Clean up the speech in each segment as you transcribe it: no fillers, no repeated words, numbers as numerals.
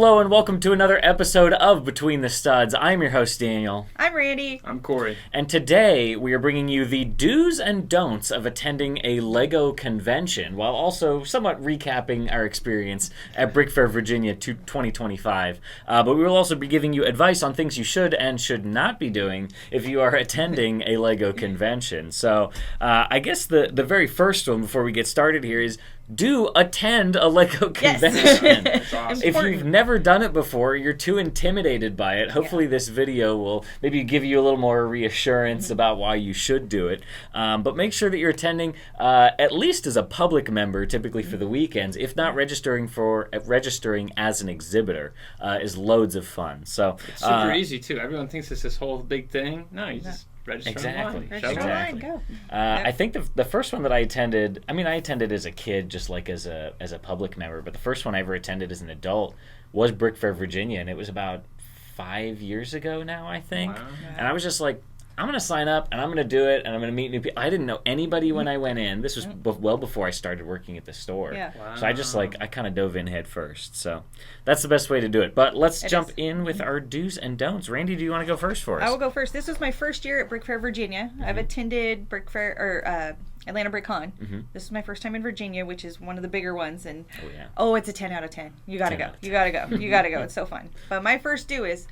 Hello and welcome to another episode of Between the Studs. I'm your host, Daniel. I'm Randy. I'm Corey. And today we are bringing you the do's and don'ts of attending a LEGO convention, while also somewhat recapping our experience at Brick Fair, Virginia 2025. But we will also be giving you advice on things you should and should not be doing if you are attending a LEGO convention. So I guess the very first one before we get started here is do attend a LEGO convention. Yes. Awesome. If you've never done it before, you're too intimidated by it. Hopefully this video will maybe give you a little more reassurance about why you should do it. But make sure that you're attending at least as a public member, typically for the weekends. If not, registering as an exhibitor is loads of fun. So It's super easy, too. Everyone thinks it's this whole big thing. No, you just register Exactly. online. Register online, go. I think the first one that I attended, I attended as a kid, just like as a public member, but the first one I ever attended as an adult was Brick Fair, Virginia, and it was about 5 years ago now, I think. Wow. And I was just like, I'm going to sign up, and I'm going to do it, and I'm going to meet new people. I didn't know anybody when I went in. This was well before I started working at the store. Yeah. Wow. So I kind of dove in head first. So that's the best way to do it. But let's jump in with our do's and don'ts. Randy, do you want to go first for us? I will go first. This was my first year at Brick Fair, Virginia. I've attended Brick Fair, or Atlanta Brick Con. This is my first time in Virginia, which is one of the bigger ones. And it's a 10 out of 10. You got to 10 go. out of 10. You got to go. You got to go. It's so fun. But my first do is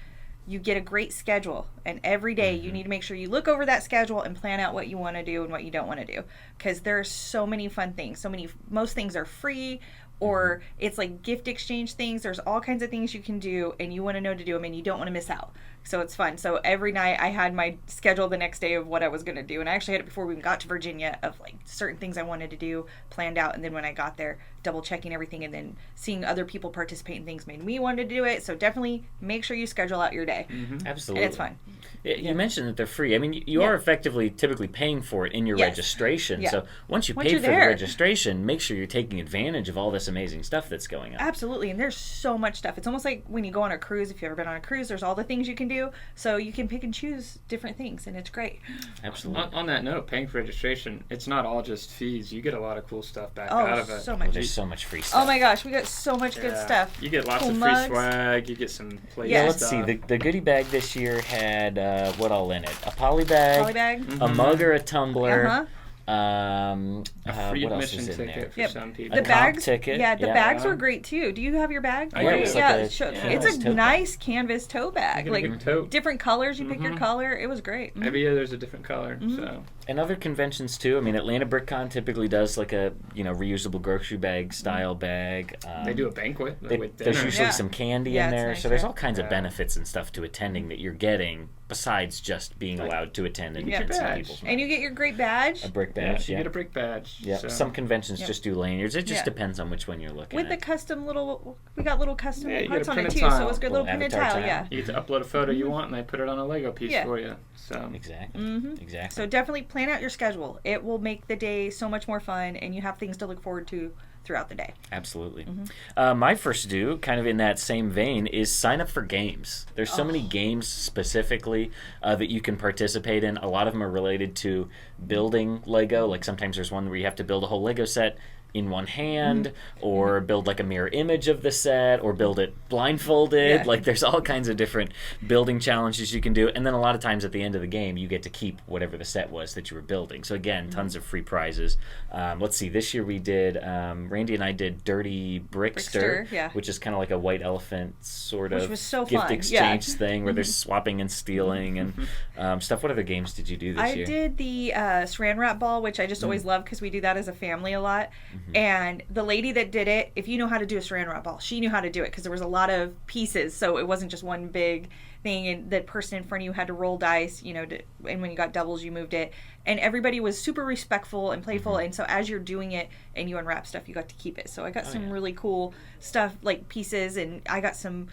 you get a great schedule, and every day you need to make sure you look over that schedule and plan out what you want to do and what you don't want to do, because there are so many fun things. Most things are free, or it's like gift exchange things. There's all kinds of things you can do, and you want to know to do them, and you don't want to miss out. So it's fun. So every night I had my schedule the next day of what I was going to do, and I actually had it before we even got to Virginia, of like certain things I wanted to do planned out, and then when I got there, double checking everything, and then seeing other people participate in things made me want to do it. So definitely make sure you schedule out your day. Absolutely. And it's fun. You mentioned that they're free. I mean, you are effectively typically paying for it in your registration. Yeah. So once you paid you're for there. the registration, make sure you're taking advantage of all this amazing stuff that's going on. Absolutely, and there's so much stuff. It's almost like when you go on a cruise. If you've ever been on a cruise, there's all the things you can do. So you can pick and choose different things, and it's great. Absolutely. On that note, paying for registration, it's not all just fees. You get a lot of cool stuff back out of it. So much. There's so much free stuff. Oh my gosh, we got so much good stuff. You get lots Cool of free mugs. swag. You get some play Yeah, stuff. let's see. The goodie bag this year had what all in it? A poly bag, Poly bag. a mug or a tumbler, Uh-huh. A free what else admission is in there? ticket for Yep. some A people. The comp bags, ticket. the bags were great too. Do you have your bag? I Yeah, do. it was Yeah, like a it's canvas a tote nice canvas tote bag. You get a Like big tote. different colors. You pick your color. It was great. Every year there's a different color. So And other conventions too. I mean, Atlanta Brick Con typically does like a reusable grocery bag style bag. they do a banquet with There's dinner. usually Yeah. some candy Yeah, in it's there, nice, so there's yeah. all kinds of Yeah. benefits and stuff to attending that you're getting besides just being allowed to attend and You get get your some badge. people's And you get your great badge a brick Yeah, badge. you Yeah, get a brick badge. yeah. So. Some conventions just do lanyards. It just Yeah. depends on which one you're looking with at. the custom little. We got little custom Yeah, you parts get a on it printed too, so tile. it was good Little little printed avatar tile. tile. Yeah. You get to upload a photo you want, and they put it on a Lego piece Yeah. for you. So Exactly. Exactly. So definitely plan out your schedule. It will make the day so much more fun, and you have things to look forward to throughout the day. Absolutely. My first do, kind of in that same vein, is sign up for games. There's so many games specifically that you can participate in. A lot of them are related to building Lego. Like sometimes there's one where you have to build a whole Lego set in one hand, or build like a mirror image of the set, or build it blindfolded. Yeah. Like there's all kinds of different building challenges you can do. And then a lot of times at the end of the game, you get to keep whatever the set was that you were building. So again, tons of free prizes. Let's see, this year we did, Randy and I did Dirty Brickster, Brickster, yeah. which is kind of like a white elephant sort of Which was so gift fun, exchange thing where they're swapping and stealing and stuff. What other games did you do this I year? did the Saran Wrap Ball, which I just always love because we do that as a family a lot. And the lady that did it, if you know how to do a Saran Wrap Ball, she knew how to do it because there was a lot of pieces, so it wasn't just one big thing. And that person in front of you had to roll dice, and when you got doubles, you moved it. And everybody was super respectful and playful. And so as you're doing it and you unwrap stuff, you got to keep it. So I got some really cool stuff, like pieces, and I got some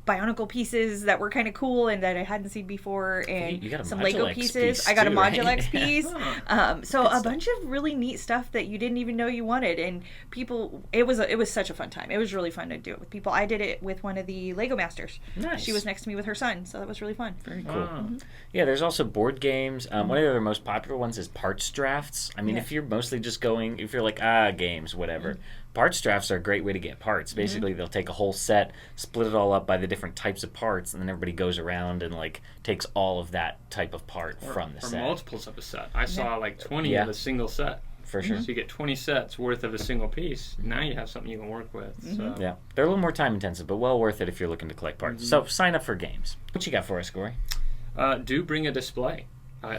Bionicle pieces that were kind of cool and that I hadn't seen before, and You got a some Module Lego X pieces. piece I got a too, right? Module piece. So Good a stuff. bunch of really neat stuff that you didn't even know you wanted, and people. It was such a fun time. It was really fun to do it with people. I did it with one of the Lego Masters. Nice. She was next to me with her son, so that was really fun. Very cool. Wow. Yeah, there's also board games. One of the other most popular ones is parts drafts. I mean, Yeah. if you're mostly just going, if you're like, games, whatever. parts drafts are a great way to get parts. Basically, they'll take a whole set, split it all up by the different types of parts, and then everybody goes around and like takes all of that type of part from the set. Or multiples of a set. I saw like 20 of a single set. For sure. So you get 20 sets worth of a single piece. Now you have something you can work with. So. Yeah, they're a little more time intensive, but well worth it if you're looking to collect parts. So sign up for games. What you got for us, Corey? Do bring a display.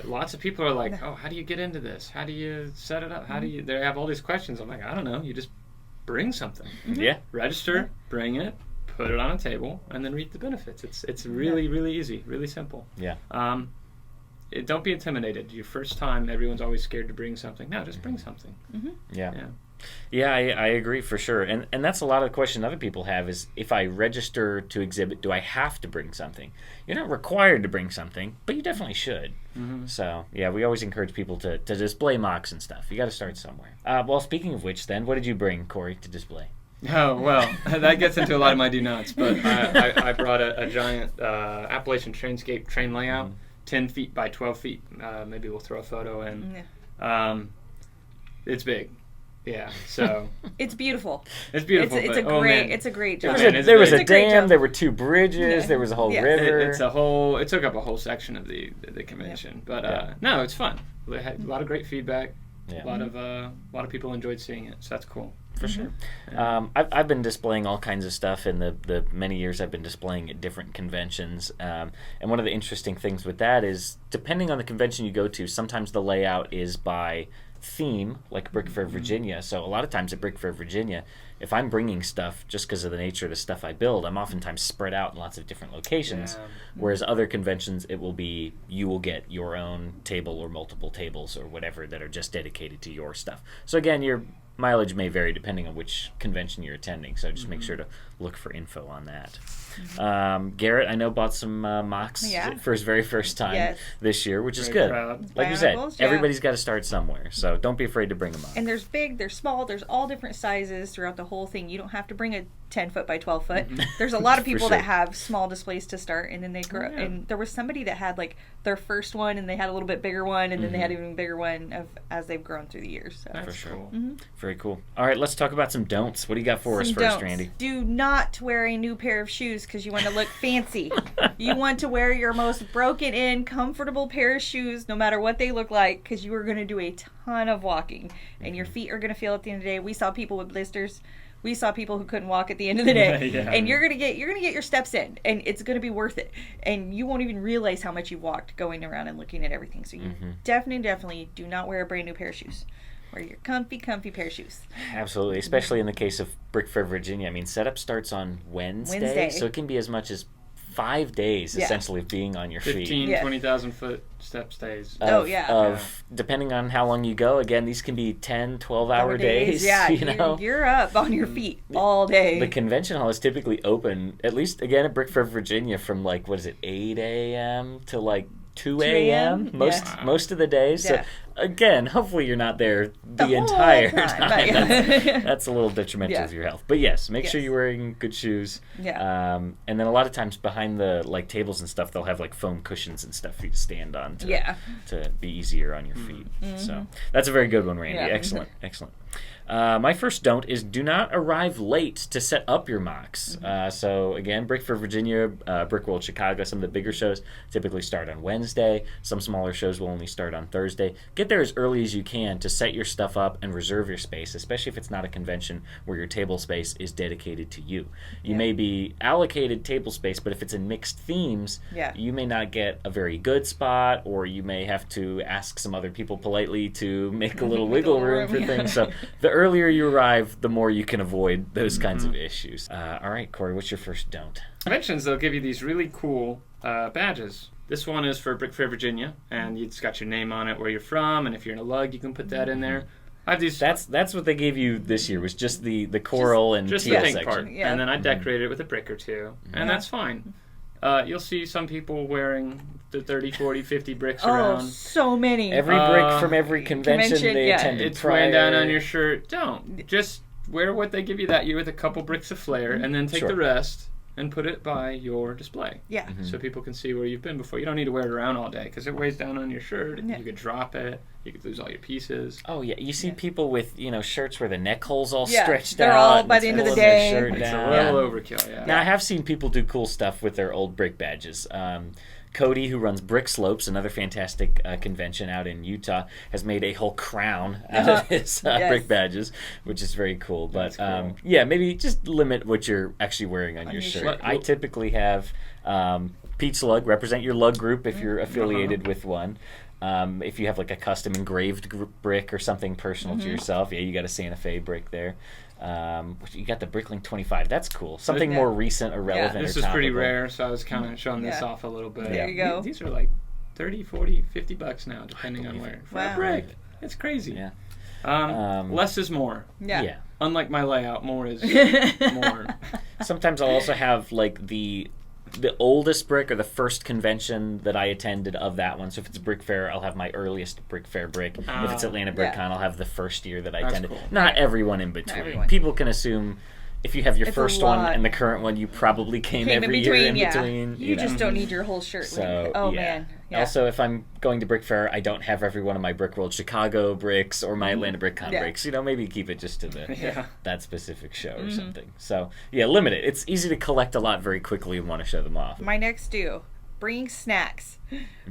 Lots of people are like, oh, how do you get into this? How do you set it up? How do you... They have all these questions. I'm like, I don't know. You just bring something. Yeah. Register, bring it, put it on a table, and then reap the benefits. It's really, really easy, really simple. Yeah. Don't be intimidated. Your first time, everyone's always scared to bring something. No, just bring something. Yeah, I agree for sure. And that's a lot of the question other people have is, if I register to exhibit, do I have to bring something? You're not required to bring something, but you definitely should. So, yeah, we always encourage people to display mocks and stuff. You got to start somewhere. Well, speaking of which, then, what did you bring, Corey, to display? Oh, well, that gets into a lot of my do-nots, but I brought a giant Appalachian Trainscape train layout, 10 feet by 12 feet. Maybe we'll throw a photo in. It's big. Yeah, so it's beautiful. It's beautiful. It's a great job. There was a dam. There were 2 bridges. There was a whole river. It took up a whole section of the convention. But no, it's fun. They had a lot of great feedback. A lot of people enjoyed seeing it. So that's cool. For sure. I've been displaying all kinds of stuff in the many years I've been displaying at different conventions. And one of the interesting things with that is, depending on the convention you go to, sometimes the layout is by theme, like Brick Fair Virginia. So a lot of times at Brick Fair Virginia, if I'm bringing stuff, just because of the nature of the stuff I build, I'm oftentimes spread out in lots of different locations. Whereas other conventions, it will be, you will get your own table or multiple tables or whatever that are just dedicated to your stuff. So again, your mileage may vary depending on which convention you're attending, so just make sure to look for info on that. Garrett, I know, bought some mocks for his very first time this year, which is good. Proud. Like you said, everybody's got to start somewhere, so don't be afraid to bring them up. And there's big, there's small, there's all different sizes throughout the whole thing. You don't have to bring a 10 foot by 12 foot. There's a lot of people that have small displays to start, and then they grow. And there was somebody that had like their first one, and they had a little bit bigger one, and then they had an even bigger one as they've grown through the years. So. That's cool. Very cool. All right, let's talk about some don'ts. What do you got for us first, Randy? Do not wear a new pair of shoes because you want to look fancy. You want to wear your most broken in, comfortable pair of shoes, no matter what they look like, because you are going to do a ton of walking, and your feet are going to feel at the end of the day. We saw people with blisters. We saw people who couldn't walk at the end of the day, and you're gonna get your steps in, and it's gonna be worth it, and you won't even realize how much you walked going around and looking at everything. So you definitely do not wear a brand new pair of shoes. Wear your comfy pair of shoes. Absolutely, especially in the case of Brick Fair Virginia. I mean, setup starts on Wednesday, so it can be as much as 5 days essentially of being on your 15, feet. 20,000 foot step stays. Depending on how long you go, again, these can be 10, 12-hour days. Yeah, you know? You're up on your feet all day. The convention hall is typically open, at least, again, at Brick Fair Virginia, from 8 a.m. to 2 a.m. most of the days. So again, hopefully you're not there the entire time. That's a little detrimental to your health. But yes, make sure you're wearing good shoes. And then a lot of times behind the tables and stuff, they'll have foam cushions and stuff for you to stand on to be easier on your feet. So that's a very good one, Randy. Excellent. My first don't is do not arrive late to set up your mocks. So again, Brick Fair Virginia, Brick World Chicago, some of the bigger shows typically start on Wednesday. Some smaller shows will only start on Thursday. Get there as early as you can to set your stuff up and reserve your space, especially if it's not a convention where your table space is dedicated to you. You may be allocated table space, but if it's in mixed themes, you may not get a very good spot, or you may have to ask some other people politely to make a little wiggle room for things. So the earlier you arrive, the more you can avoid those kinds of issues. All right, Corey, what's your first don't? Conventions, they'll give you these really cool badges. This one is for Brick Fair Virginia, and it's got your name on it, where you're from, and if you're in a lug, you can put that in there. I have these. That's what they gave you this year, was just the coral and just teal the pink section. part, and then I decorated it with a brick or two, and that's fine. You'll see some people wearing the 30, 40, 50 bricks around. Oh, so many. Every brick from every convention they attended It's prior. weighing down on your shirt. Don't. Just wear what they give you that year with a couple bricks of flair, and then take the rest and put it by your display. Yeah. Mm-hmm. So people can see where you've been before. You don't need to wear it around all day because it weighs down on your shirt. Yeah. You could drop it. You could lose all your pieces. Oh yeah, you see people with shirts where the neck hole's all Yeah, stretched they're out. all and by it's the end of the pulling their day. shirt It's a down. little overkill, yeah. Now I have seen people do cool stuff with their old brick badges. Cody, who runs Brick Slopes, another fantastic convention out in Utah, has made a whole crown out of his Yes. brick badges, which is very cool. But That's cool. yeah, maybe just limit what you're actually wearing on your your shirt. shirt. I typically have Pete's Lug, represent your lug group if you're affiliated with one. If you have like a custom engraved brick or something personal to yourself, yeah, you got a Santa Fe brick there. You got the Bricklink 25. That's cool. Something more recent or relevant. This or is pretty topical. rare, so I was kind of showing this Yeah. off a little bit. There you go. These are like 30, 40, 50 bucks now, depending on where. For Wow. a brick. It's crazy. Yeah. Less is more. Yeah. Unlike my layout, more is more. Sometimes I'll also have like the oldest brick or the first convention that I attended of that one. So if it's a brick fair, I'll have my earliest brick fair brick. If it's Atlanta Brick Con, I'll have the first year that I That's attended. cool. Not everyone in between. everyone. People can assume if you have your It's a first one lot. and the current one, you probably came Came every in year between, in yeah. between. You know. just don't need your whole shirt. So, oh yeah. man. Yeah. Also, if I'm going to Brick Fair, I don't have every one of my Brick World Chicago bricks or my Atlanta Brick Con Yeah. bricks. Maybe keep it just to the Yeah. that specific show or something. So, yeah, limit it. It's easy to collect a lot very quickly and want to show them off. My next do, bring snacks,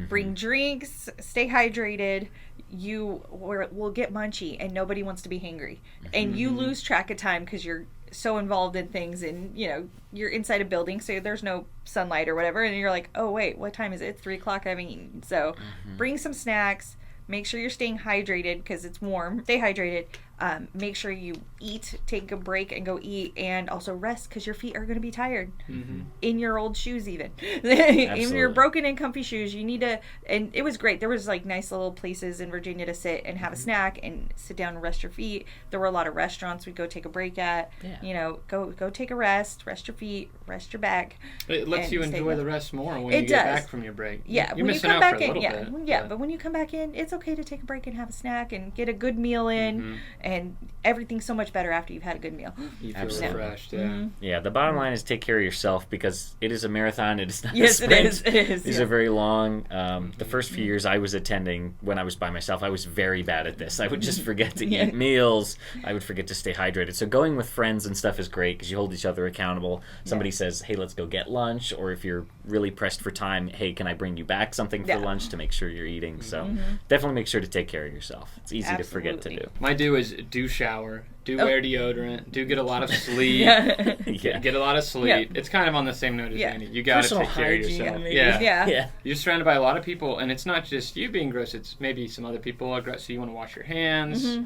bring drinks, stay hydrated. You will get munchy and nobody wants to be hangry. And you lose track of time because you're so involved in things and you're inside a building, so there's no sunlight or whatever, and you're like, oh wait, what time is it? It's 3:00. I haven't eaten. So bring some snacks. Make sure you're staying hydrated because it's warm. Stay hydrated. Make sure you eat, take a break and go eat, and also rest because your feet are going to be tired. In your old shoes even. In your broken and comfy shoes, you need to, and it was great. There was like nice little places in Virginia to sit and have a snack and sit down and rest your feet. There were a lot of restaurants we'd go take a break at. Yeah. Go take a rest your feet, rest your back. It lets and you stay enjoy with- the rest more when It you get does. back from your break. Yeah, You're when you missing come out back for a in, little bit. but when you come back in, it's okay to take a break and have a snack and get a good meal in, and everything's so much better after you've had a good meal. You feel Absolutely. refreshed, yeah. Yeah, the bottom line is take care of yourself because it is a marathon. It is not Yes, a it sprint. is. It is. These yeah. are very long. The first few years I was attending, when I was by myself, I was very bad at this. I would just forget to Yeah. eat meals. I would forget to stay hydrated. So going with friends and stuff is great because you hold each other accountable. Somebody says, hey, let's go get lunch. Or if you're really pressed for time, hey, can I bring you back something for Yeah. lunch to make sure you're eating? So definitely make sure to take care of yourself. It's easy to forget to do. Absolutely. My do is do shower, do wear deodorant, do get a lot of sleep. Yeah. Yeah. Get a lot of sleep. Yeah. It's kind of on the same note as Yeah. Randy. You got to Personal take care of hygiene, yourself. maybe. Yeah. Yeah. Yeah. You're surrounded by a lot of people, and it's not just you being gross. It's maybe some other people are gross. So you want to wash your hands,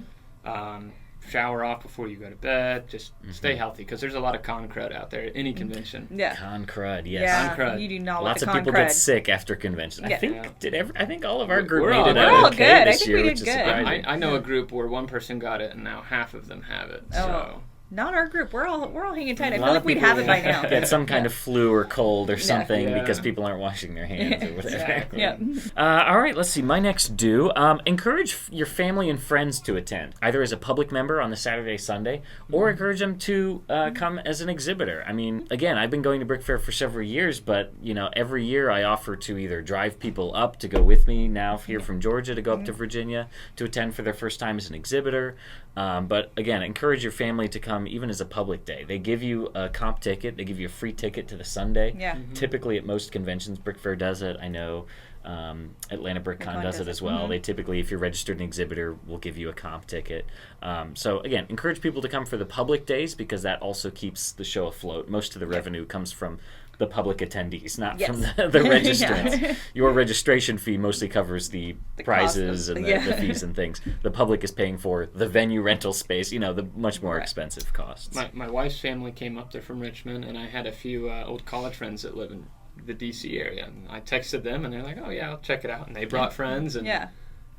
shower off before you go to bed. Just stay healthy because there's a lot of con crud out there at any convention. Yeah. Con crud, yes. Yeah. Con crud. You do not Lots want of the people con crud. get sick after convention. I Yeah. think I think all of our group We're made all it good. out We're all okay good. I this think year, we did which is good. surprising. I know a group where one person got it and now half of them have it. So. Not our group. We're all hanging tight. I A feel lot like of we'd people have it by now. get some kind of flu or cold or something Yeah. because people aren't washing their hands or whatever. Exactly. Yeah. All right, let's see. My next do. Encourage your family and friends to attend, either as a public member on the Saturday, Sunday, or encourage them to come as an exhibitor. I mean, again, I've been going to Brick Fair for several years, but every year I offer to either drive people up to go with me now here from Georgia to go up to Virginia to attend for their first time as an exhibitor. But again, encourage your family to come even as a public day. They give you a comp ticket. They give you a free ticket to the Sunday. Yeah. Typically at most conventions, Brick Fair does it. I know Atlanta Brick Con does it as well. They typically, if you're registered an exhibitor, will give you a comp ticket. So again, encourage people to come for the public days because that also keeps the show afloat. Most of the revenue comes from the public attendees, not Yes. from the registrants. Yeah. Your registration fee mostly covers the prizes cost of- and yeah. the fees and things. The public is paying for the venue rental space, the much more Right. expensive costs. My wife's family came up there from Richmond, and I had a few old college friends that live in the D.C. area. And I texted them, and they're like, "Oh yeah, I'll check it out." And they brought friends, and Yeah.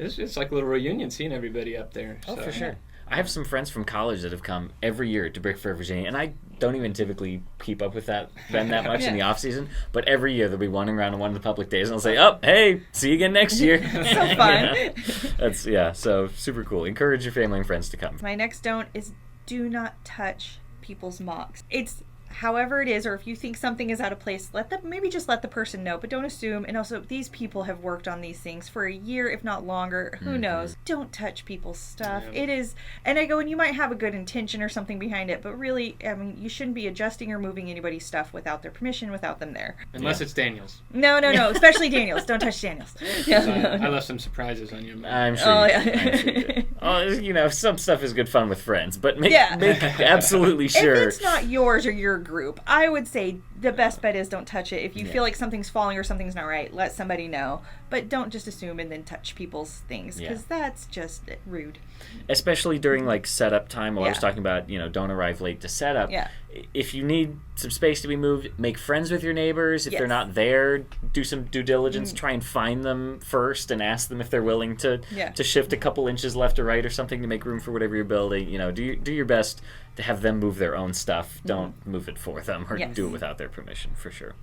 it's like a little reunion seeing everybody up there. Oh, so. for sure. I have some friends from college that have come every year to Brick Fair, Virginia, and I don't even typically keep up with them that much in the off season. But every year they'll be wandering around on one of the public days, and I'll say, "Oh, hey, see you again next year." So fun. So super cool. Encourage your family and friends to come. My next don't is do not touch people's mocks. It's however it is, or if you think something is out of place, maybe just let the person know, but don't assume. And also, these people have worked on these things for a year, if not longer. Who knows? Don't touch people's stuff. Yeah. It is, and I go, and you might have a good intention or something behind it, but really, I mean, you shouldn't be adjusting or moving anybody's stuff without their permission, without them there. Unless it's Daniel's. No, especially Daniel's. Don't touch Daniel's. I left some surprises on you. I'm sure. Oh, you yeah. did. I'm sure you did. Some stuff is good fun with friends, but make absolutely sure. If it's not yours or your group, I would say the best bet is don't touch it. If you feel like something's falling or something's not right, let somebody know. But don't just assume and then touch people's things, because that's just rude. Especially during like setup time. While I was talking about, don't arrive late to setup. Yeah. If you need some space to be moved, make friends with your neighbors. If they're not there, do some due diligence. Try and find them first and ask them if they're willing to shift a couple inches left or right or something to make room for whatever you're building. Do your best to have them move their own stuff. Don't move it for them or do it without their permission, for sure.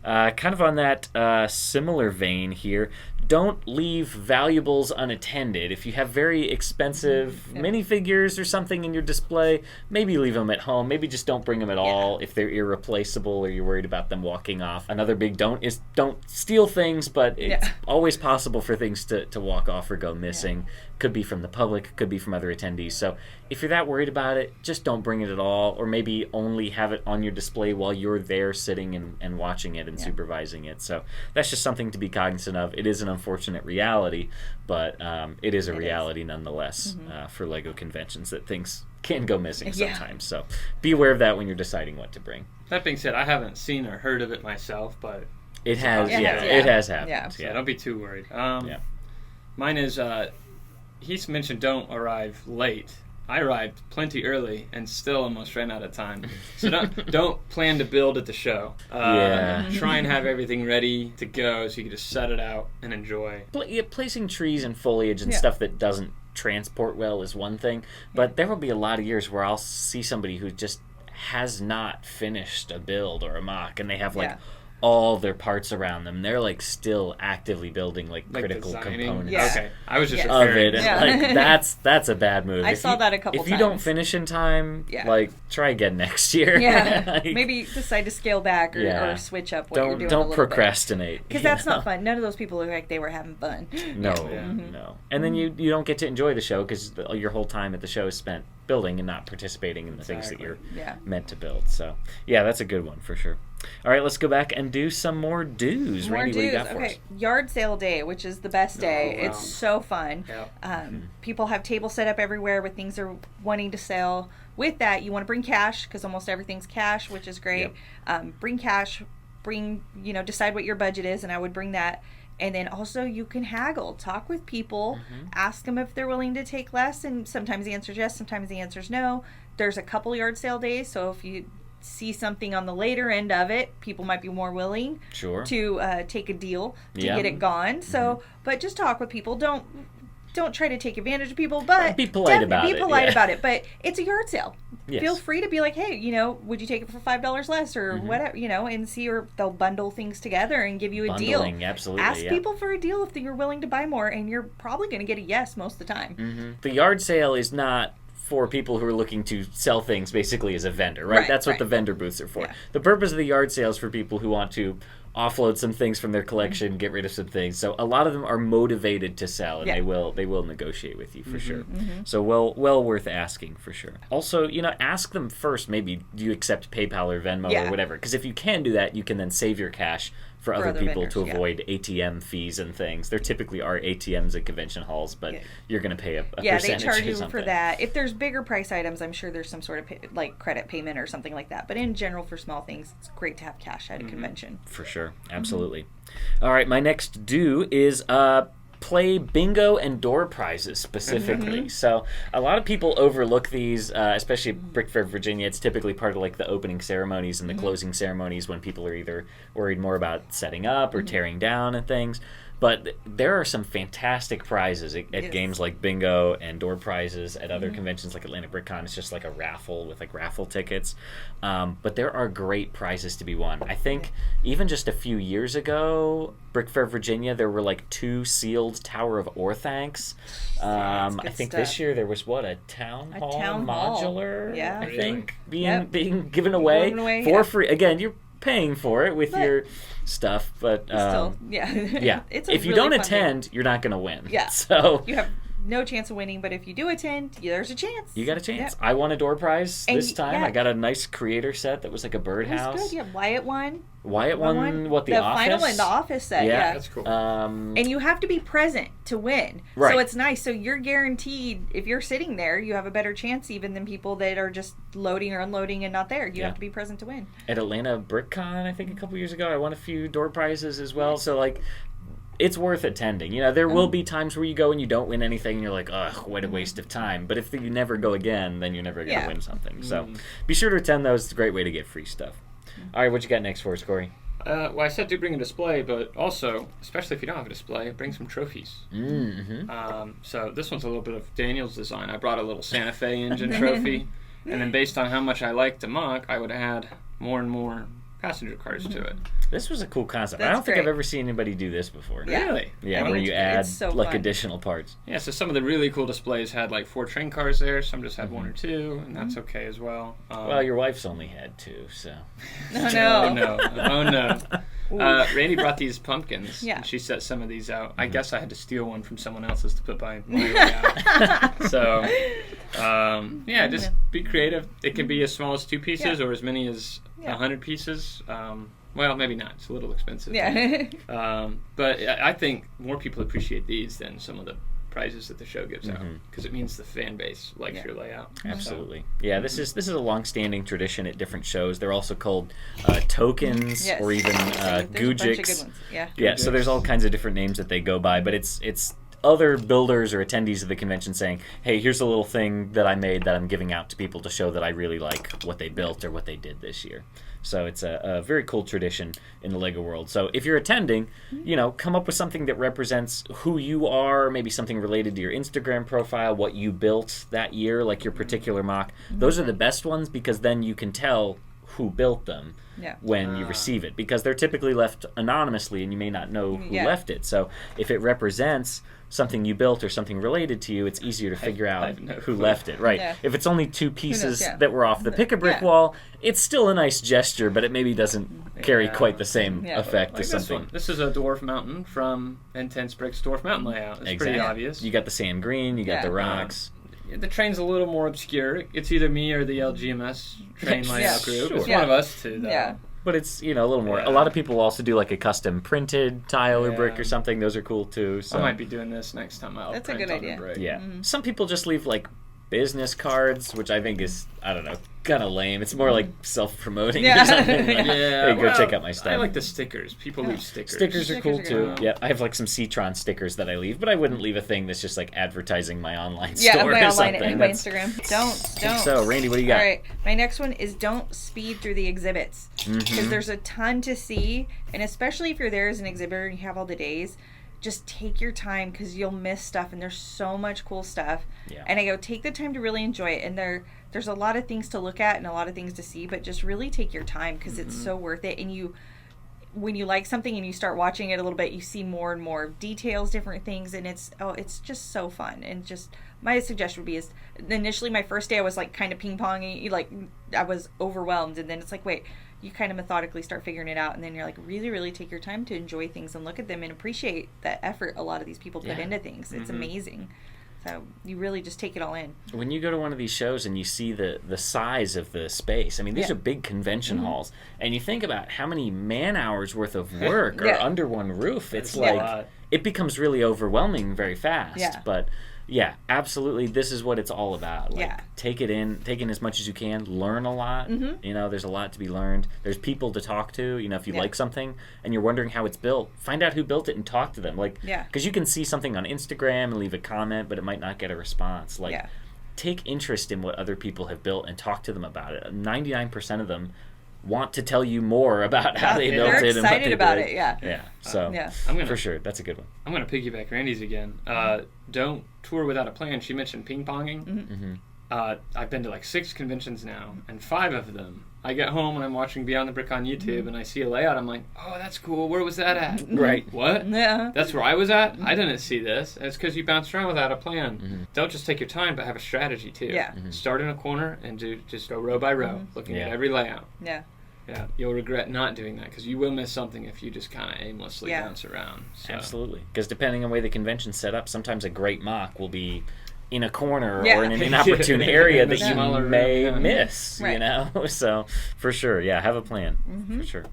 Kind of on that similar vein here, don't leave valuables unattended. If you have very expensive minifigures or something in your display, maybe leave them at home. Maybe just don't bring them at all if they're irreplaceable or you're worried about them walking off. Another big don't is don't steal things, but it's always possible for things to walk off or go missing. Could be from the public, could be from other attendees. So if you're that worried about it, just don't bring it at all, or maybe only have it on your display while you're there sitting and watching it and supervising it. So that's just something to be cognizant of. It is an unfortunate reality, but it is a reality nonetheless for LEGO conventions, that things can go missing sometimes. So be aware of that when you're deciding what to bring. That being said, I haven't seen or heard of it myself, but it has happened. Yeah. So don't be too worried. Mine is, he mentioned don't arrive late. I arrived plenty early and still almost ran out of time. So don't plan to build at the show. Try and have everything ready to go so you can just set it out and enjoy. Placing trees and foliage and stuff that doesn't transport well is one thing, but there will be a lot of years where I'll see somebody who just has not finished a build or a mock, and they have all their parts around them. They're like still actively building like critical designing components. Okay, I was just of referring. it, and that's a bad move. I saw that a couple times. If times. you don't finish in time, try again next year. Maybe decide to scale back or switch up what you're doing. Don't procrastinate, because that's not fun. None of those people look like they were having fun. No. And then you don't get to enjoy the show because your whole time at the show is spent building and not participating in the things that you're meant to build. So that's a good one for sure. All right, let's go back and do some more do's. Randy, what do you got for us? Yard sale day, which is the best day. It's so fun. People have tables set up everywhere with things they're wanting to sell. With that, you want to bring cash, because almost everything's cash, which is great. Bring cash. Decide what your budget is, and I would bring that. And then also you can haggle. Talk with people. Ask them if they're willing to take less, and sometimes the answer is yes, sometimes the answer is no. There's a couple yard sale days, so if you see something on the later end of it, people might be more willing to take a deal to get it gone. So, but just talk with people. Don't try to take advantage of people, but be polite about it. Be polite about it. But it's a yard sale. Yes. Feel free to be like, hey, would you take it for $5 less or whatever, and see, or they'll bundle things together and give you a Bundling, deal. Absolutely. Ask people for a deal if you're willing to buy more, and you're probably going to get a yes most of the time. The yard sale is not for people who are looking to sell things basically as a vendor, right? That's what the vendor booths are for. The purpose of the yard sale is for people who want to offload some things from their collection, get rid of some things. So a lot of them are motivated to sell, and they will negotiate with you for sure. So well worth asking for sure. Also, ask them first, maybe, do you accept PayPal or Venmo or whatever? Because if you can do that, you can then save your cash for other people vendors, to avoid ATM fees and things. There typically are ATMs at convention halls, but you're going to pay a percentage. They charge you or for that. If there's bigger price items, I'm sure there's some sort of credit payment or something like that. But in general, for small things, it's great to have cash at a convention. For sure. Absolutely. All right, my next do is play bingo and door prizes specifically. So a lot of people overlook these, especially at Brick Fair, Virginia. It's typically part of like the opening ceremonies and the closing ceremonies when people are either worried more about setting up or tearing down and things. But there are some fantastic prizes at Yes. games like bingo and door prizes at other conventions like Atlantic BrickCon. It's just like a raffle with like raffle tickets. But there are great prizes to be won. I think even just a few years ago, Brick Fair, Virginia, there were like 2 sealed Tower of Orthancs. I good think stuff. this year there was a town hall town hall. modular, Yeah. I think, Yep. being given away, Given away, for yeah. free. Again, you're paying for it with But your stuff, but Still, yeah. yeah. It's a if you really don't fun thing. attend, you're not going to win. Yeah. So You have no chance of winning, but if you do attend, there's a chance. you got a chance. Yep. I won a door prize And this time. yeah. I got a nice creator set that was like a It was birdhouse. good. Yeah, Wyatt won. Wyatt won what, the office? final in the office set. Yeah. That's cool. And you have to be present to win. Right. So it's nice. So you're guaranteed, if you're sitting there, you have a better chance even than people that are just loading or unloading and not there. You Yeah. have to be present to win. At Atlanta BrickCon, I think a couple years ago, I won a few door prizes as well. So like, it's worth attending. You know, there will be times where you go and you don't win anything, and you're like, ugh, what a waste of time. But if you never go again, then you're never going to Yeah. win something. So be sure to attend those. It's a great way to get free stuff. All right, what you got next for us, Corey? Well, I said to bring a display, but also, especially if you don't have a display, bring some trophies. Mm-hmm. So this one's a little bit of Daniel's design. I brought a little Santa Fe engine trophy, and then based on how much I like to mock, I would add more and more passenger cars to it. This was a cool concept. I That's don't think I've great. ever seen anybody do this before. Yeah. Really? Yeah, I where think you it's add so like fun. additional parts. Yeah, so some of the really cool displays had like 4 train cars there. Some just had 1 or 2, and that's okay as well. Well, your wife's only had 2, so. Oh, Oh no. no! Oh no! Randy brought these pumpkins. Yeah. And she set some of these out. I guess I had to steal one from someone else's to put by my way out. So, yeah, just be creative. It can be as small as 2 pieces or as many as 100 pieces. Well, maybe not. It's a little expensive. Yeah. But I think more people appreciate these than some of the prizes that the show gives out because it means the fan base likes your layout. Absolutely. Yeah, this is a long-standing tradition at different shows. They're also called tokens Yes. or even There's a bunch of good gujiks. ones. Yeah. Yeah, so there's all kinds of different names that they go by, but it's other builders or attendees of the convention saying, hey, here's a little thing that I made that I'm giving out to people to show that I really like what they built or what they did this year. So it's a very cool tradition in the LEGO world. So if you're attending, you know, come up with something that represents who you are, maybe something related to your Instagram profile, what you built that year, like your particular mock. Those are the best ones because then you can tell who built them when you receive it, because they're typically left anonymously and you may not know who left it. So if it represents something you built or something related to you, it's easier to figure out who left it. Right. Yeah. If it's only 2 pieces yeah. that were off the pick-a-brick wall, it's still a nice gesture, but it maybe doesn't carry quite the same effect Like as this something. one. This is a Dwarf Mountain from Intense Bricks Dwarf Mountain layout. It's pretty obvious. You got the sand green, you got the rocks. The train's a little more obscure. It's either me or the LGMS train layout group. Sure. It's one of us two, though. Yeah. But it's, you know, a little more. A lot of people also do like a custom printed tile or brick or something. Those are cool too. So I might be doing this next time I'll That's a print good on the idea. brick. yeah. Some people just leave like business cards, which I think is, I don't know, kind of lame. It's more like self-promoting or something. Like, hey, go check out my stuff. I like the stickers. People leave stickers. Stickers are cool Stickers too. are good. Yeah, I have like some Citron stickers that I leave, but I wouldn't leave a thing that's just like advertising my online Yeah, store my or online something. and my That's- Instagram. Don't. So, Randy, what do you got? All right, my next one is don't speed through the exhibits because there's a ton to see, and especially if you're there as an exhibitor and you have all the days, just take your time because you'll miss stuff, and there's so much cool stuff. Yeah. And I go, take the time to really enjoy it, and there's a lot of things to look at and a lot of things to see, but just really take your time because it's so worth it. And when you like something and you start watching it a little bit, you see more and more details, different things, and it's just so fun. And just my suggestion would be is initially my first day I was like kind of ping-ponging, like I was overwhelmed, and then it's like, wait, you kind of methodically start figuring it out, and then you're like, really, really take your time to enjoy things and look at them and appreciate the effort a lot of these people put into things. It's amazing. So you really just take it all in. When you go to one of these shows and you see the size of the space, I mean, these are big convention halls, and you think about how many man-hours worth of work are under one roof. It's like, it becomes really overwhelming very fast. Yeah. But yeah, absolutely, this is what it's all about. Like, Yeah. take in as much as you can, learn a lot. You know, there's a lot to be learned. There's people to talk to. You know, if you like something and you're wondering how it's built, find out who built it and talk to them. Like, because you can see something on Instagram and leave a comment, but it might not get a response. Like, take interest in what other people have built and talk to them about it. 99% of them want to tell you more about how they built They're it and what excited they about did. it, yeah. Yeah, so for sure, that's a good one. I'm going to piggyback Randy's again. Don't tour without a plan. She mentioned ping-ponging. Mm-hmm. I've been to like 6 conventions now, and 5 of them, I get home and I'm watching Beyond the Brick on YouTube, and I see a layout. I'm like, oh, that's cool. Where was that at? Right. What? Yeah. That's where I was at? I didn't see this. And it's because you bounced around without a plan. Mm-hmm. Don't just take your time, but have a strategy, too. Yeah. Mm-hmm. Start in a corner and just go row by row, looking at every layout. Yeah. Yeah, you'll regret not doing that because you will miss something if you just kind of aimlessly bounce around. So. Absolutely. Because depending on the way the convention's set up, sometimes a great mock will be in a corner Yeah. or in an inopportune area that you Smaller room, may yeah. miss, Right. you know? So, for sure, have a plan, for sure.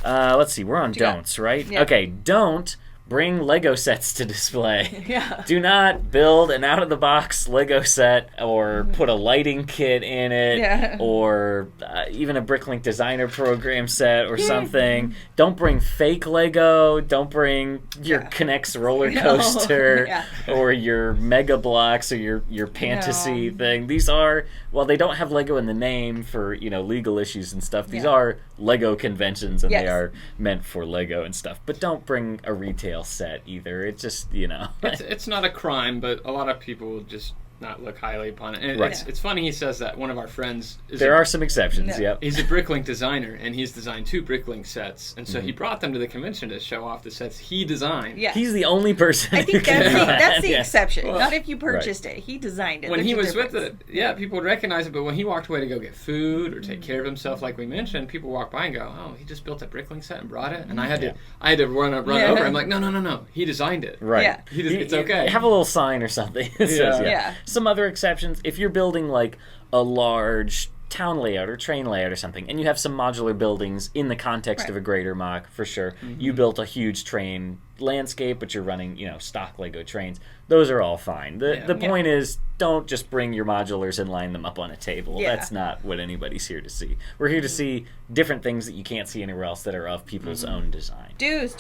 Let's see, we're on don'ts, right? Yeah. Okay, don't bring Lego sets to display. Yeah. Do not build an out-of-the-box Lego set or put a lighting kit in it or even a Bricklink designer program set or something. Don't bring fake Lego. Don't bring your K'NEX roller coaster or your Mega Blocks or your fantasy thing. These are, while they don't have Lego in the name for, legal issues and stuff, these are Lego conventions and they are meant for Lego and stuff. But don't bring a retail set either. It's just, It's not a crime, but a lot of people just not look highly upon it. And it's funny he says that. One of our friends there are some exceptions, yep. He's a Bricklink designer, and he's designed 2 Bricklink sets. And so he brought them to the convention to show off the sets he designed. Yeah. He's the only person I think that's the Yeah. exception. Well, not if you purchased it. He designed it. When There's he a was with difference. it, people would recognize it, but when he walked away to go get food or take care of himself, like we mentioned, people walk by and go, "Oh, he just built a Bricklink set and brought it," and I had to run over. I'm like, "No, he designed it. Right. Yeah. It's okay." Have a little sign or something. It says, Yeah. Some other exceptions, if you're building like a large town layout or train layout or something, and you have some modular buildings in the context of a greater mock, for sure. You built a huge train landscape, but you're running, stock Lego trains. Those are all fine. The point is, don't just bring your modulars and line them up on a table. Yeah. That's not what anybody's here to see. We're here to see different things that you can't see anywhere else that are of people's own design. Dues.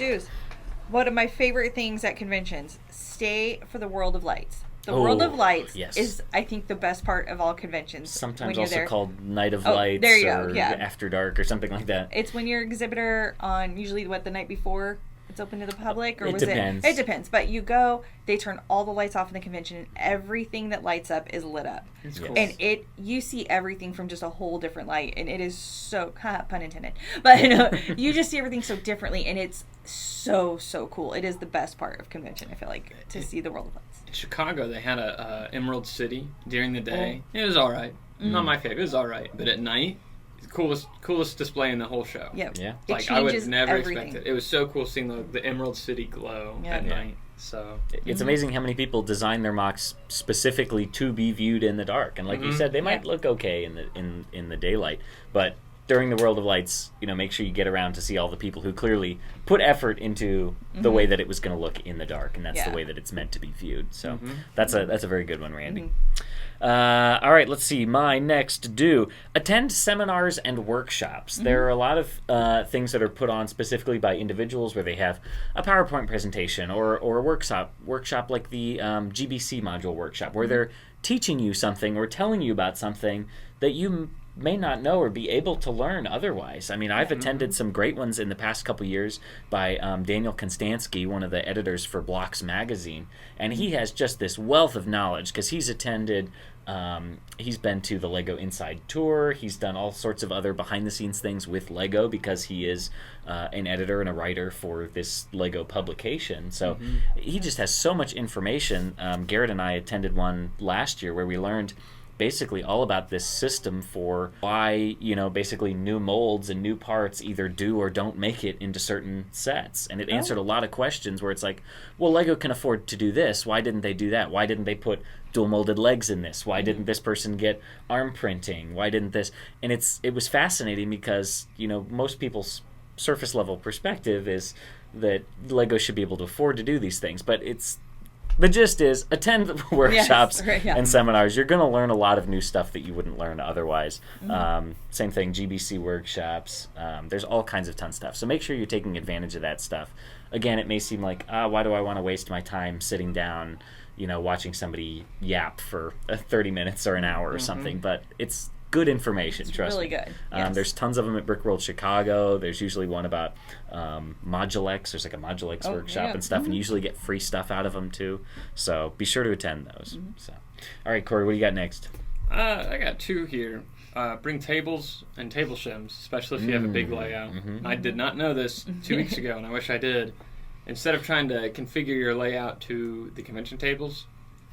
One of my favorite things at conventions, stay for the World of Lights. The World of Lights is, I think, the best part of all conventions. Sometimes when also you're there. called Night of Lights there you or go, yeah. After Dark or something like that. It's when you're exhibitor on usually the night before it's open to the public, or It was depends. it? It depends. But you go, they turn all the lights off in the convention, and everything that lights up is lit up. It's cool. And you see everything from just a whole different light, and it is so pun intended. But you just see everything so differently, and it's so cool. It is the best part of convention. I feel like to see the World of Lights. In Chicago, they had a Emerald City during the day. It was all right. Not my favorite. It was all right. But at night, it's the coolest display in the whole show. Yep. Yeah. It Like I would changes never everything. expect it. It was so cool seeing the Emerald City glow at night. So It's amazing how many people design their mocks specifically to be viewed in the dark. And like you said, they might look okay in the daylight, but during the World of Lights, make sure you get around to see all the people who clearly put effort into the way that it was going to look in the dark, and that's the way that it's meant to be viewed. So that's a very good one, Randy. All right, let's see. My next do. Attend seminars and workshops. There are a lot of things that are put on specifically by individuals where they have a PowerPoint presentation or a workshop like the GBC module workshop, where they're teaching you something or telling you about something that you may not know or be able to learn otherwise. I mean, I've attended some great ones in the past couple years by Daniel Konstanski, one of the editors for Blocks magazine, and he has just this wealth of knowledge because he's attended, he's been to the Lego Inside Tour, he's done all sorts of other behind-the-scenes things with Lego because he is an editor and a writer for this Lego publication. So he just has so much information. Garrett and I attended one last year where we learned basically all about this system for why, basically new molds and new parts either do or don't make it into certain sets. And it answered a lot of questions where it's like, well, Lego can afford to do this. Why didn't they do that? Why didn't they put dual molded legs in this? Why didn't this person get arm printing? Why didn't this? And it was fascinating because, most people's surface level perspective is that Lego should be able to afford to do these things. But the gist is, attend the workshops and seminars. You're going to learn a lot of new stuff that you wouldn't learn otherwise. Same thing, GBC workshops. There's all kinds of ton stuff. So make sure you're taking advantage of that stuff. Again, it may seem like, why do I want to waste my time sitting down, watching somebody yap for 30 minutes or an hour or something? But it's good information. It's trust really me. good. Yes. There's tons of them at Brick World Chicago. There's usually one about Modulex. There's like a Modulex workshop and stuff, and you usually get free stuff out of them too. So be sure to attend those. So, all right, Corey, what do you got next? I got 2 here. Bring tables and table shims, especially if you have a big layout. I did not know this 2 weeks ago, and I wish I did. Instead of trying to configure your layout to the convention tables,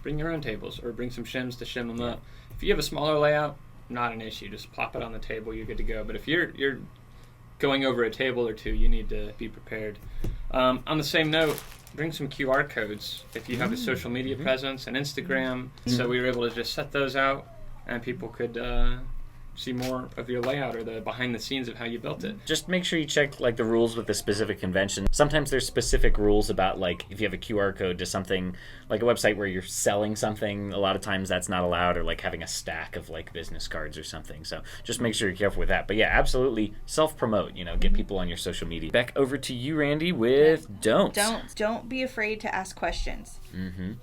bring your own tables or bring some shims to shim them up. If you have a smaller layout, not an issue. Just plop it on the table, you're good to go. But if you're going over a table or 2, you need to be prepared. On the same note, bring some QR codes if you have a social media presence and Instagram. So we were able to just set those out, and people could see more of your layout or the behind the scenes of how you built it. Just make sure you check like the rules with the specific convention. Sometimes there's specific rules about like if you have a QR code to something like a website where you're selling something, a lot of times that's not allowed, or like having a stack of like business cards or something. So just make sure you're careful with that. But yeah, absolutely self-promote, get people on your social media. Back over to you, Randy, with don'ts. Don't be afraid to ask questions.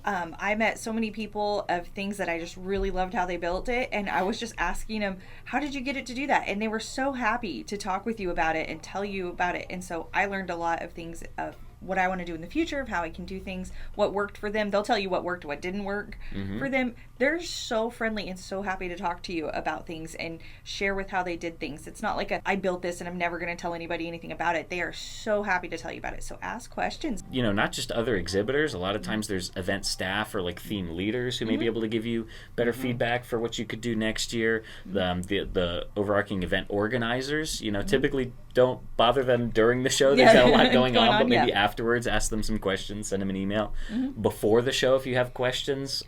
I met so many people of things that I just really loved how they built it, and I was just asking them, how did you get it to do that? And they were so happy to talk with you about it and tell you about it. And so I learned a lot of things of what I want to do in the future, of how I can do things, what worked for them. They'll tell you what worked, what didn't work for them. They're so friendly and so happy to talk to you about things and share with how they did things. It's not like I built this and I'm never going to tell anybody anything about it. They are so happy to tell you about it. So ask questions. Not just other exhibitors. A lot of times there's event staff or like theme leaders who may be able to give you better feedback for what you could do next year. The overarching event organizers, typically don't bother them during the show. There's a lot going on, but maybe afterwards ask them some questions, send them an email. Before the show if you have questions.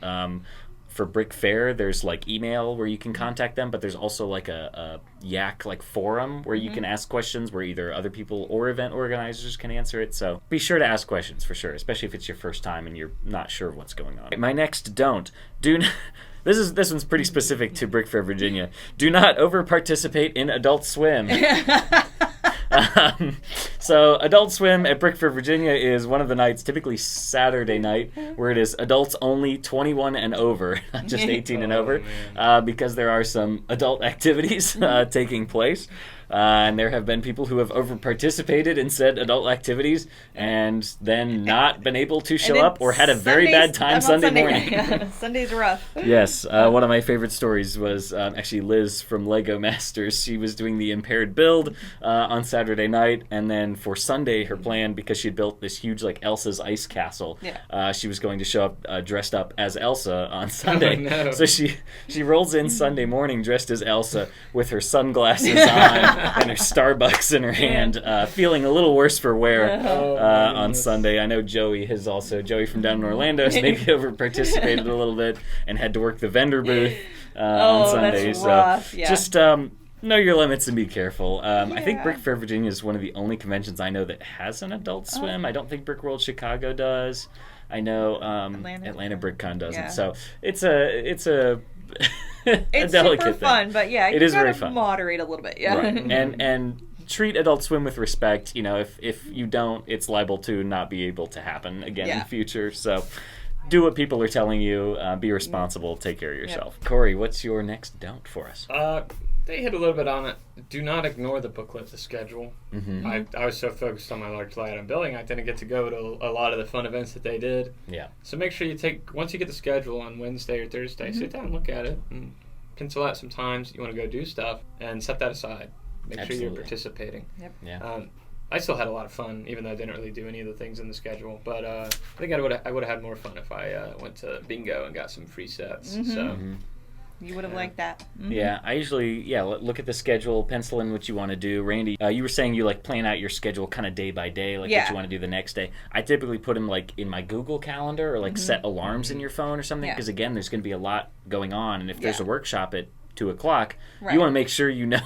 For Brick Fair, there's like email where you can contact them, but there's also like a Yak like forum where you can ask questions where either other people or event organizers can answer it. So be sure to ask questions for sure, especially if it's your first time and you're not sure what's going on. My next don't. This one's pretty specific to Brick Fair, Virginia. Do not over participate in Adult Swim. So Adult Swim at Brick Fair, Virginia is one of the nights, typically Saturday night, where it is adults only 21 and over, not just 18 and over, because there are some adult activities taking place. And there have been people who have over-participated in said adult activities and then not been able to show up or had a very bad time Sunday morning. Yeah, Sunday's rough. Yes. One of my favorite stories was actually Liz from Lego Masters. She was doing the impaired build on Saturday night, and then for Sunday, her plan, because she had built this huge like Elsa's ice castle, she was going to show up dressed up as Elsa on Sunday. Oh, no. So she rolls in Sunday morning dressed as Elsa with her sunglasses on and her Starbucks in her hand, feeling a little worse for wear on Sunday. I know Joey from down in Orlando has maybe over-participated a little bit and had to work the vendor booth on Sunday. That's rough. So just know your limits and be careful. I think Brick Fair, Virginia is one of the only conventions I know that has an adult swim. I don't think Brick World Chicago does. I know Atlanta BrickCon doesn't. Yeah. So it's a it's delicate super fun, thing. But yeah, it is very gotta fun. Moderate a little bit, yeah. Right. And treat Adult Swim with respect. If you don't, it's liable to not be able to happen again in the future. So do what people are telling you. Be responsible. Take care of yourself. Yep. Corey, what's your next don't for us? They hit a little bit on it. Do not ignore the booklet, the schedule. I was so focused on my large layout and building, I didn't get to go to a lot of the fun events that they did. Yeah. So make sure once you get the schedule on Wednesday or Thursday, sit down and look at it and pencil out some times you want to go do stuff and set that aside. Make sure you're participating. Yep. Yeah. I still had a lot of fun, even though I didn't really do any of the things in the schedule. But I think I would have had more fun if I went to bingo and got some free sets. So. You would have liked that. Yeah, I usually look at the schedule, pencil in what you want to do. Randy, you were saying you plan out your schedule kind of day by day, what you want to do the next day. I typically put them in my Google Calendar or set alarms in your phone or something because again, there's going to be a lot going going on, and if there's a workshop at 2:00, you want to make sure you know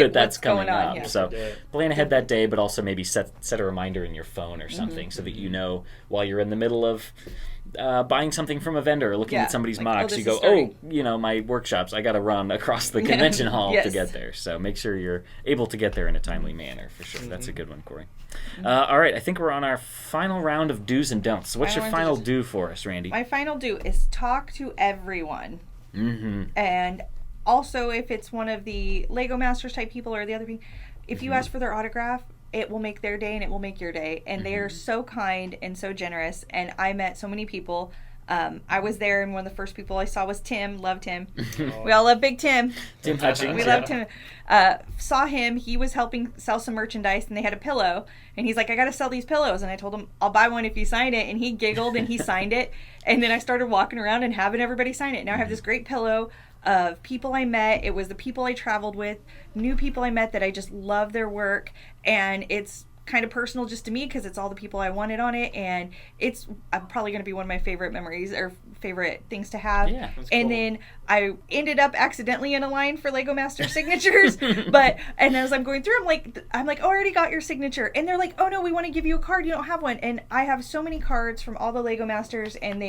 that's coming up. Yeah. So plan ahead that day, but also maybe set a reminder in your phone or something so that you know while you're in the middle of buying something from a vendor or looking at somebody's mocks, you go, my workshops, I got to run across the convention hall to get there. So make sure you're able to get there in a timely manner, for sure. That's a good one, Corey. All right, I think we're on our final round of do's and don'ts. So what's your final do for us, Randy? My final do is talk to everyone. And also, if it's one of the Lego Masters type people or the other people, if you ask for their autograph, it will make their day and it will make your day. And they are so kind and so generous. And I met so many people. I was there, and one of the first people I saw was Tim. Loved him. We all love Big Tim. Tim Hutchings. We loved him. Saw him. He was helping sell some merchandise, and they had a pillow. And he's like, I got to sell these pillows. And I told him, I'll buy one if you sign it. And he giggled, and he signed it. And then I started walking around and having everybody sign it. Now I have this great pillow of people I met. It was the people I traveled with, new people I met that I just love their work. And it's kind of personal just to me because it's all the people I wanted on it, and it's probably going to be one of my favorite memories or favorite things to have. Yeah, that's and cool. then I ended up accidentally in a line for Lego Master signatures, and as I'm going through, I'm like, oh, I already got your signature, and they're like, oh no, we want to give you a card, you don't have one. And I have so many cards from all the Lego Masters, and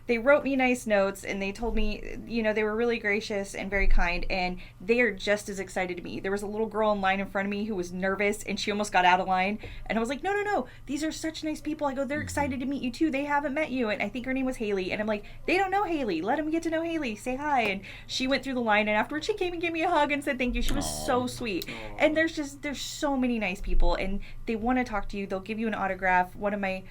they wrote me nice notes, and they told me, they were really gracious and very kind, and they are just as excited to me. There was a little girl in line in front of me who was nervous, and she almost got out of line, and I was like, no, these are such nice people. I go, they're excited to meet you too. They haven't met you. And I think her name was Haley. And I'm like, they don't know Haley. Let them get to know Haley. Say hi. And she went through the line, and afterwards she came and gave me a hug and said thank you. She was so sweet. And there's so many nice people, and they want to talk to you. They'll give you an autograph. One of my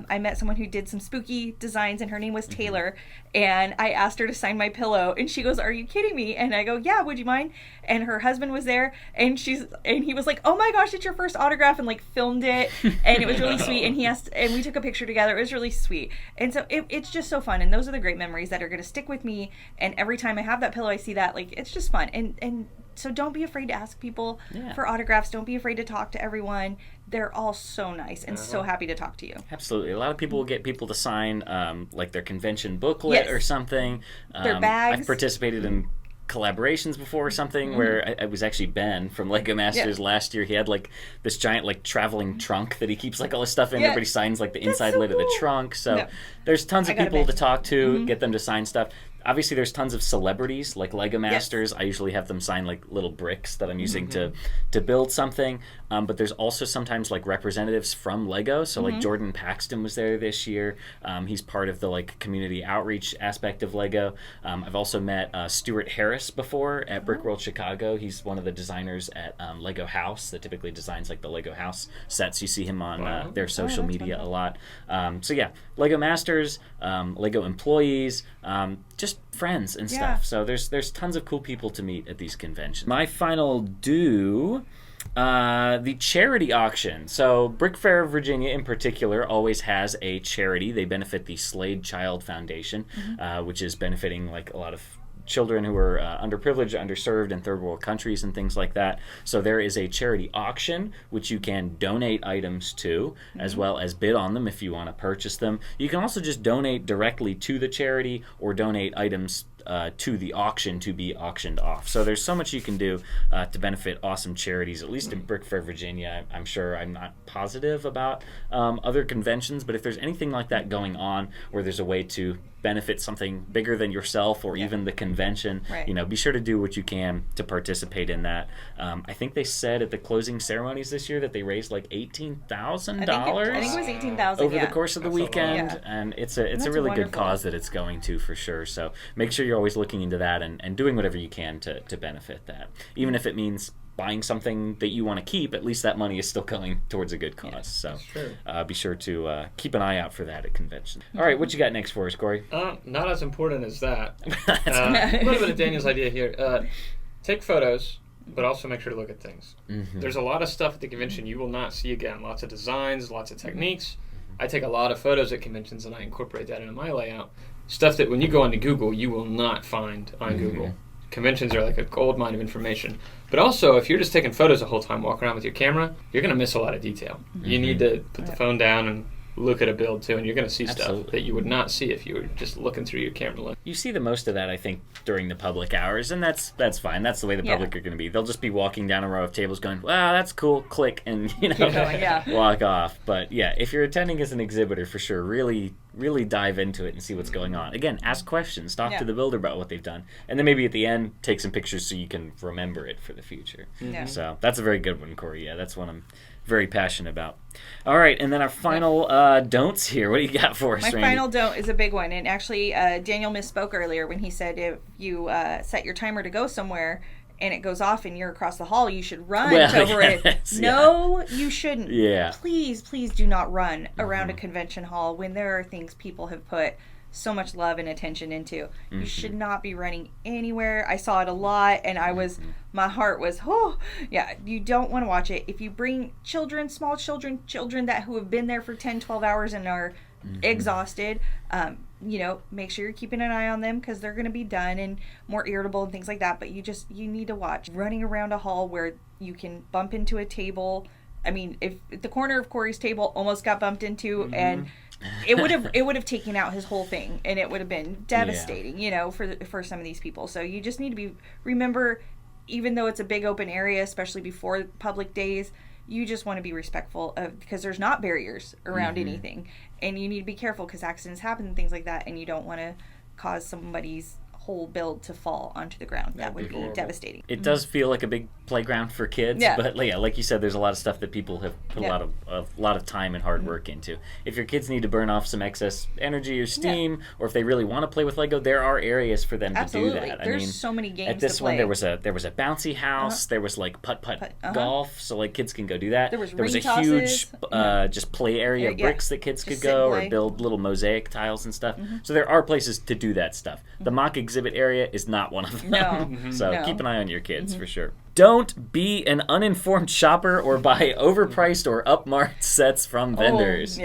I met someone who did some spooky designs, and her name was Taylor, and I asked her to sign my pillow, and she goes, are you kidding me? And I go, yeah, would you mind? And her husband was there, and he was like, oh my gosh, it's your first autograph, and like filmed it, and it was really sweet, and we took a picture together. It was really sweet. And so it's just so fun, and those are the great memories that are going to stick with me, and every time I have that pillow, I see that, like, it's just fun. And so don't be afraid to ask people for autographs. Don't be afraid to talk to everyone. They're all so nice and so happy to talk to you. Absolutely. A lot of people will get people to sign like their convention booklet or something. Their bags. I've participated in collaborations before or something where I was actually Ben from Lego Masters last year. He had like this giant like traveling trunk that he keeps like all his stuff in. Everybody signs like the inside lid of the trunk. So there's tons of people to talk to, get them to sign stuff. Obviously, there's tons of celebrities like Lego Masters. I usually have them sign like little bricks that I'm using to build something. But there's also sometimes like representatives from Lego. So like Jordan Paxton was there this year. He's part of the like community outreach aspect of Lego. I've also met Stuart Harris before at Brick World Chicago. He's one of the designers at Lego House that typically designs like the Lego House sets. You see him on their social media a lot. So yeah, Lego Masters, Lego employees, just friends and stuff. So there's tons of cool people to meet at these conventions. My final the charity auction. So Brick Fair of Virginia in particular always has a charity. They benefit the Slade Child Foundation, which is benefiting like a lot of children who are underprivileged, underserved in third world countries and things like that. So there is a charity auction which you can donate items to as well as bid on them if you want to purchase them. You can also just donate directly to the charity or donate items to the auction to be auctioned off. So there's so much you can do to benefit awesome charities, at least in Brick Fair, Virginia. I'm sure I'm not positive about other conventions, but if there's anything like that going on where there's a way to benefit something bigger than yourself or even the convention, be sure to do what you can to participate in that. I think they said at the closing ceremonies this year that they raised like $18,000. I think it was $18,000 over the course of the weekend, and it's a really good cause that it's going to for sure. So make sure you're always looking into that and doing whatever you can to benefit that, even if it means buying something that you want to keep. At least that money is still going towards a good cause. So be sure to keep an eye out for that at convention. All right, what you got next for us, Corey? Not as important as that. A little bit of Daniel's idea here. Take photos, but also make sure to look at things. There's a lot of stuff at the convention you will not see again. Lots of designs, lots of techniques. I take a lot of photos at conventions and I incorporate that into my layout. Stuff that when you go onto Google, you will not find on Google. Conventions are like a gold mine of information. But also, if you're just taking photos the whole time, walking around with your camera, you're going to miss a lot of detail. You need to put the phone down and look at a build too, and you're going to see stuff that you would not see if you were just looking through your camera lens. You see the most of that, I think, during the public hours, and that's fine. That's the way the public are going to be. They'll just be walking down a row of tables going, wow, that's cool, click, and walk off. But yeah, if you're attending as an exhibitor, for sure, really dive into it and see what's going on. Again, ask questions, talk to the builder about what they've done, and then maybe at the end, take some pictures so you can remember it for the future. So that's a very good one, Corey. Yeah, that's one I'm very passionate about. All right, and then our final don'ts here. What do you got for us, My Randy? final don't is a big one. And actually, Daniel misspoke earlier when he said if you set your timer to go somewhere and it goes off and you're across the hall, you should run over it. No, you shouldn't. Yeah. Please do not run around a convention hall when there are things people have put so much love and attention into. You should not be running anywhere. I saw it a lot, and my heart was, you don't want to watch it. If you bring children, small children that who have been there for 10, 12 hours and are exhausted, make sure you're keeping an eye on them because they're going to be done and more irritable and things like that. But you need to watch. Running around a hall where you can bump into a table. I mean, if the corner of Corey's table almost got bumped into and it would have taken out his whole thing, and it would have been devastating, for some of these people. So you just need to remember, even though it's a big open area, especially before public days, you just want to be respectful of, because there's not barriers around anything, and you need to be careful because accidents happen and things like that, and you don't want to cause somebody's whole build to fall onto the ground. That would be devastating. It does feel like a big playground for kids, but like you said, there's a lot of stuff that people have put a lot of time and hard work into. If your kids need to burn off some excess energy or steam, or if they really want to play with Lego, there are areas for them to do that. There's so many games at this to play. one there was a bouncy house, there was like putt golf, so like kids can go do that. There was a huge just play area of bricks that kids could go or build little mosaic tiles and stuff. So there are places to do that stuff. The mock exhibit area is not one of them. No. So keep an eye on your kids for sure. Don't be an uninformed shopper or buy overpriced or upmarked sets from vendors.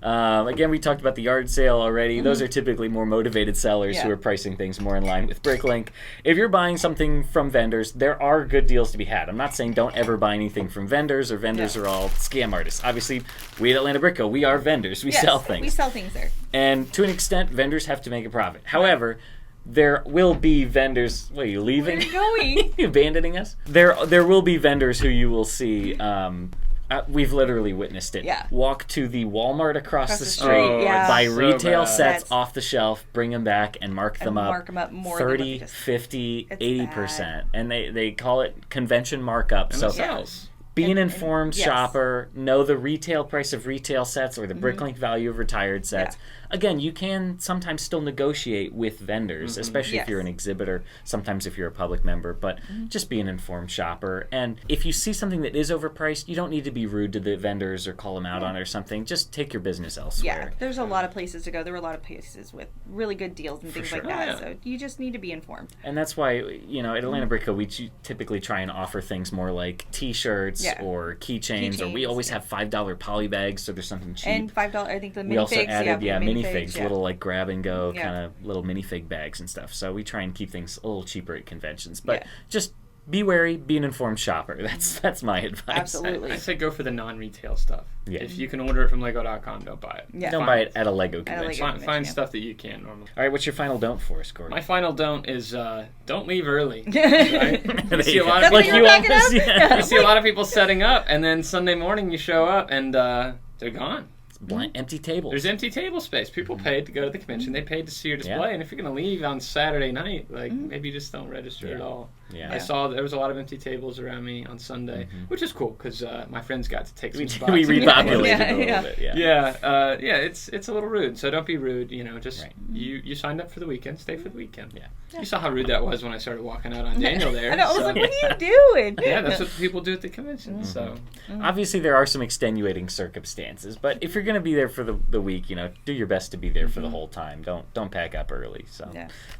Again, we talked about the yard sale already. Those are typically more motivated sellers who are pricing things more in line with Bricklink. If you're buying something from vendors, there are good deals to be had. I'm not saying don't ever buy anything from vendors, or vendors are all scam artists. Obviously, we at Atlanta Brick Co., we are vendors. We sell things. We sell things there. And to an extent, vendors have to make a profit. However, there will be vendors. What, are you leaving? Where are you going? You abandoning us? There will be vendors who you will see. We've literally witnessed it. Walk to the Walmart across the street, buy retail sets off the shelf, bring them back, and mark them up more 30, 50, 80%. And they call it convention markup. And so be an informed shopper. Know the retail price of retail sets or the Bricklink value of retired sets. Again, you can sometimes still negotiate with vendors, especially if you're an exhibitor, sometimes if you're a public member, but just be an informed shopper. And if you see something that is overpriced, you don't need to be rude to the vendors or call them out on it or something. Just take your business elsewhere. Yeah, there's a lot of places to go. There were a lot of places with really good deals and things like that. So you just need to be informed. And that's why, at Atlanta Brick Co., we typically try and offer things more like T-shirts or keychains, or we always have $5 poly bags, so there's something cheap. And $5, I think the minifigs. We also added, minifigs, little like grab and go kind of little minifig bags and stuff. So we try and keep things a little cheaper at conventions. But just be wary, be an informed shopper. That's my advice. Absolutely. I say go for the non-retail stuff. Yeah. If you can order it from Lego.com, don't buy it. Yeah. Don't buy it at a Lego convention. Find stuff that you can normally. All right, what's your final don't for us, Corey? My final don't is don't leave early. Right? You see a lot of you see a lot of people setting up, and then Sunday morning you show up and they're gone. Empty tables. There's empty table space. People paid to go to the convention. They paid to see your display. And if you're going to leave on Saturday night, maybe just don't register at all. I saw there was a lot of empty tables around me on Sunday, which is cool because my friends got to take some spots. We repopulated a little bit. It's a little rude. So don't be rude. Just you signed up for the weekend. Stay for the weekend. Yeah. You saw how rude that was when I started walking out on Daniel there. I know. I was like, what are you doing? Yeah, that's what people do at the convention. So obviously there are some extenuating circumstances, but if you're going to be there for the week, do your best to be there for the whole time. Don't pack up early. So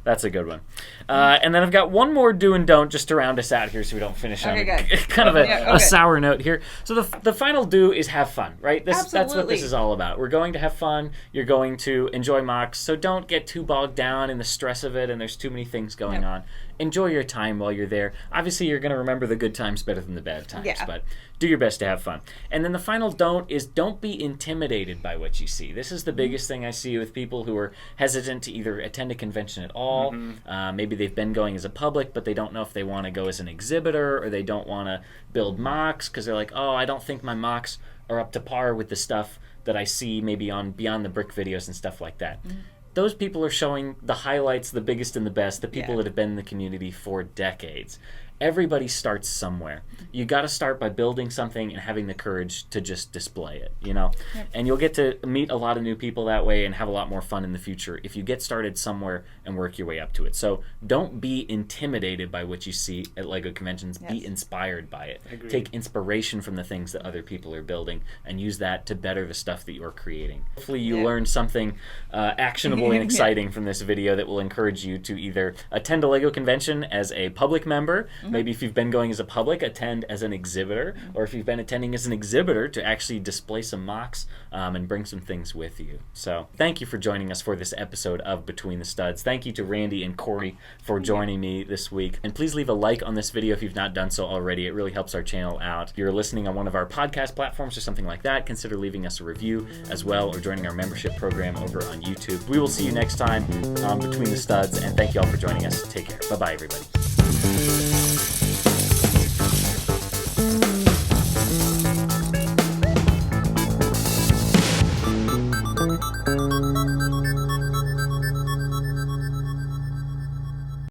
that's a good one. And then I've got one more do and don't just to round us out here, so we don't finish on kind of a sour note here. So the final do is have fun, right? That's what this is all about. We're going to have fun. You're going to enjoy mocks, so don't get too bogged down in the stress of it and there's too many things going on. Enjoy your time while you're there. Obviously, you're going to remember the good times better than the bad times, but do your best to have fun. And then the final don't is don't be intimidated by what you see. This is the biggest thing I see with people who are hesitant to either attend a convention at all. Maybe they've been going as a public, but they don't know if they want to go as an exhibitor, or they don't want to build mocks because they're like, oh, I don't think my mocks are up to par with the stuff that I see maybe on Beyond the Brick videos and stuff like that. Those people are showing the highlights, the biggest and the best, the people that have been in the community for decades. everybody starts somewhere. You got to start by building something and having the courage to just display it, you know? Yep. And you'll get to meet a lot of new people that way and have a lot more fun in the future if you get started somewhere and work your way up to it. So don't be intimidated by what you see at LEGO conventions. Yes. Be inspired by it. Agreed. Take inspiration from the things that other people are building and use that to better the stuff that you're creating. Hopefully you learned something actionable and exciting from this video that will encourage you to either attend a LEGO convention as a public member, maybe if you've been going as a public, attend as an exhibitor, or if you've been attending as an exhibitor, to actually display some mocks and bring some things with you. So thank you for joining us for this episode of Between the Studs. Thank you to Randy and Corey for joining me this week. And please leave a like on this video if you've not done so already. It really helps our channel out. If you're listening on one of our podcast platforms or something like that, consider leaving us a review as well, or joining our membership program over on YouTube. We will see you next time on Between the Studs, and thank you all for joining us. Take care. Bye-bye, everybody.